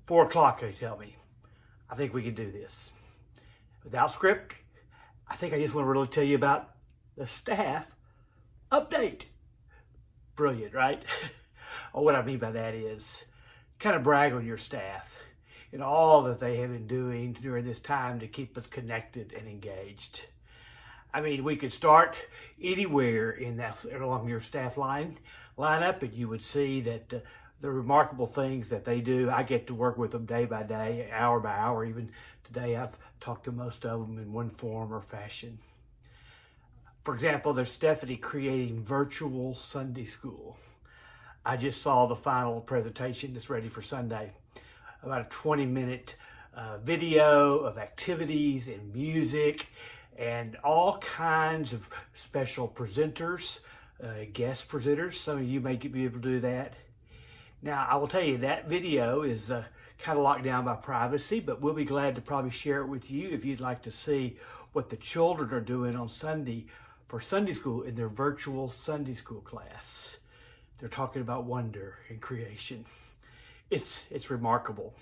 4 o'clock, they tell me. I think we can do this. Without script, I think I just want to really tell you about the staff update. Brilliant, right? Oh, what I mean by that is kind of brag on your staff and all that they have been doing during this time to keep us connected and engaged. I mean, we could start anywhere along your staff lineup, and you would see that the remarkable things that they do. I get to work with them day by day, hour by hour. Even today, I've talked to most of them in one form or fashion. For example, there's Stephanie creating virtual Sunday school. I just saw the final presentation that's ready for Sunday. About a 20-minute video of activities and music and all kinds of special presenters, guest presenters. Some of you may be able to do that. Now, I will tell you that video is kind of locked down by privacy, but we'll be glad to probably share it with you if you'd like to see what the children are doing on Sunday for Sunday school in their virtual Sunday school class. They're talking about wonder and creation. It's remarkable.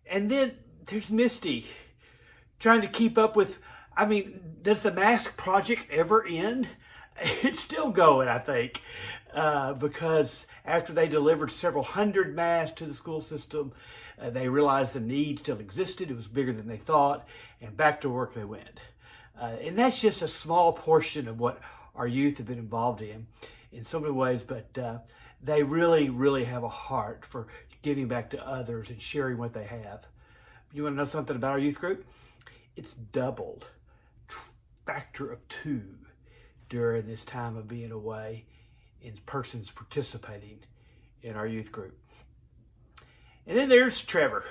And then there's Misty trying to keep up with, I mean, does the mask project ever end? It's still going, I think, because after they delivered several hundred masks to the school system, they realized the need still existed. It was bigger than they thought, and back to work they went. And that's just a small portion of what our youth have been involved in so many ways, but they really, really have a heart for giving back to others and sharing what they have. You want to know something about our youth group? It's doubled, factor of 2 during this time of being away in persons participating in our youth group. And then there's Trevor.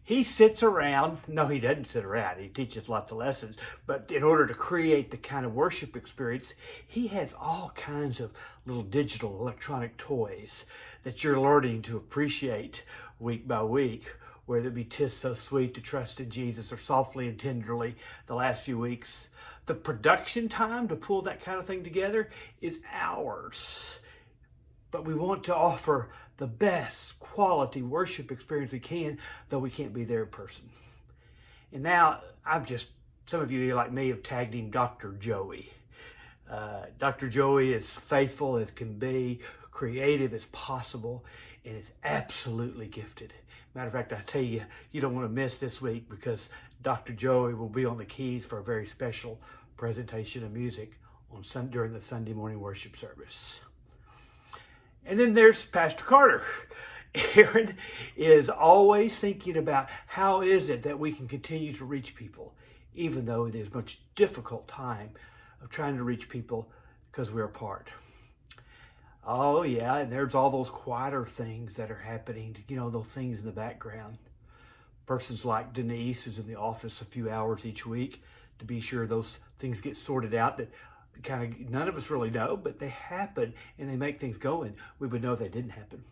He sits around. No, he doesn't sit around. He teaches lots of lessons. But in order to create the kind of worship experience, he has all kinds of little digital electronic toys that you're learning to appreciate week by week, whether it be "'Tis So Sweet to Trust in Jesus" or "Softly and Tenderly" the last few weeks. The production time to pull that kind of thing together is hours. But we want to offer the best quality worship experience we can, though we can't be there in person. And now, some of you like me have tagged him Dr. Joey. Dr. Joey is faithful as can be, creative as possible, and is absolutely gifted. Matter of fact, I tell you, you don't want to miss this week because Dr. Joey will be on the keys for a very special presentation of music during the Sunday morning worship service. And then there's Pastor Carter. Aaron is always thinking about how is it that we can continue to reach people, even though there's much difficult time of trying to reach people because we're apart. Oh yeah, and there's all those quieter things that are happening, those things in the background. Persons like Denise, who's in the office a few hours each week to be sure those things get sorted out that kind of none of us really know, but they happen and they make things go, and we would know they didn't happen.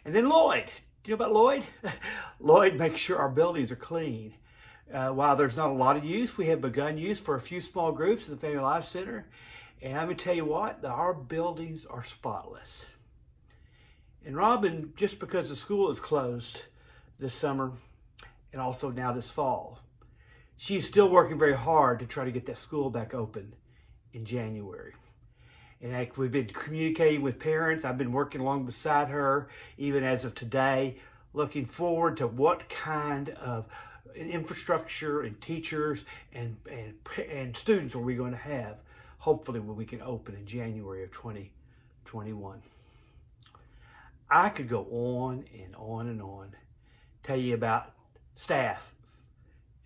And then Lloyd. Do you know about Lloyd? Lloyd makes sure our buildings are clean. While there's not a lot of use, we have begun use for a few small groups in the Family Life Center. And I'm going to tell you what, our buildings are spotless. And Robin, just because the school is closed this summer and also now this fall, she's still working very hard to try to get that school back open in January. And we've been communicating with parents. I've been working along beside her, even as of today, looking forward to what kind of infrastructure and teachers and students are we going to have, hopefully when we can open in January of 2021. I could go on and on and on, tell you about staff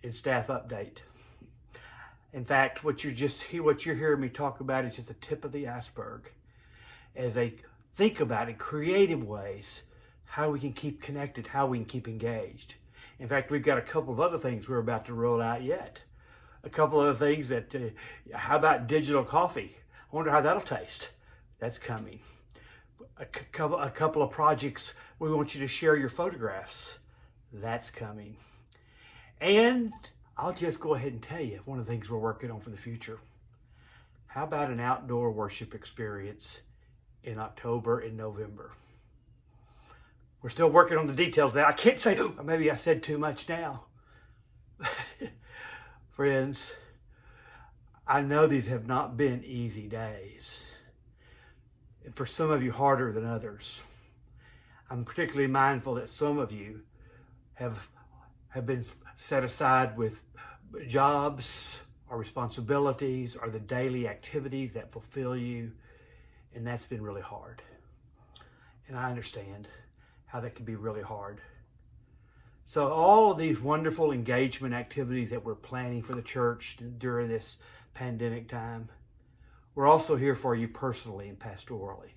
and staff update. In fact, what you're hearing me talk about is just the tip of the iceberg as they think about in creative ways how we can keep connected, how we can keep engaged. In fact, we've got a couple of other things we're about to roll out yet. A couple of other things that, how about digital coffee? I wonder how that'll taste. That's coming. A couple of projects we want you to share your photographs. That's coming. And I'll just go ahead and tell you one of the things we're working on for the future. How about an outdoor worship experience in October and November? We're still working on the details of that. I can't say, maybe I said too much now. Friends, I know these have not been easy days. And for some of you, harder than others. I'm particularly mindful that some of you have been set aside with jobs or responsibilities or the daily activities that fulfill you, and that's been really hard. And I understand how that can be really hard. So all of these wonderful engagement activities that we're planning for the church during this pandemic time, we're also here for you personally and pastorally.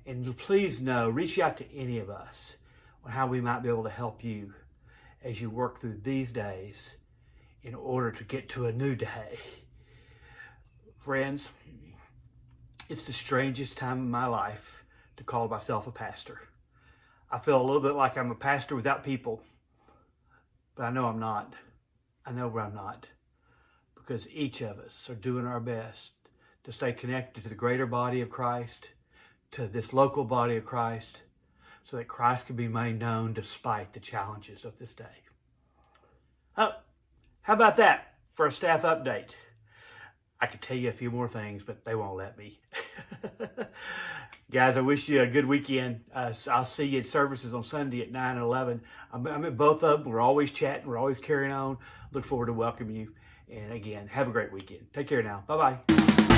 And please know, reach out to any of us on how we might be able to help you as you work through these days in order to get to a new day. Friends, it's the strangest time in my life to call myself a pastor. I feel a little bit like I'm a pastor without people, but I know I'm not. I know I'm not, because each of us are doing our best to stay connected to the greater body of Christ, to this local body of Christ, so that Christ can be made known despite the challenges of this day. Oh, how about that for a staff update? I could tell you a few more things, but they won't let me. Guys, I wish you a good weekend. I'll see you at services on Sunday at 9 and 11. I'm at both of them. We're always chatting. We're always carrying on. Look forward to welcoming you. And again, have a great weekend. Take care now. Bye-bye.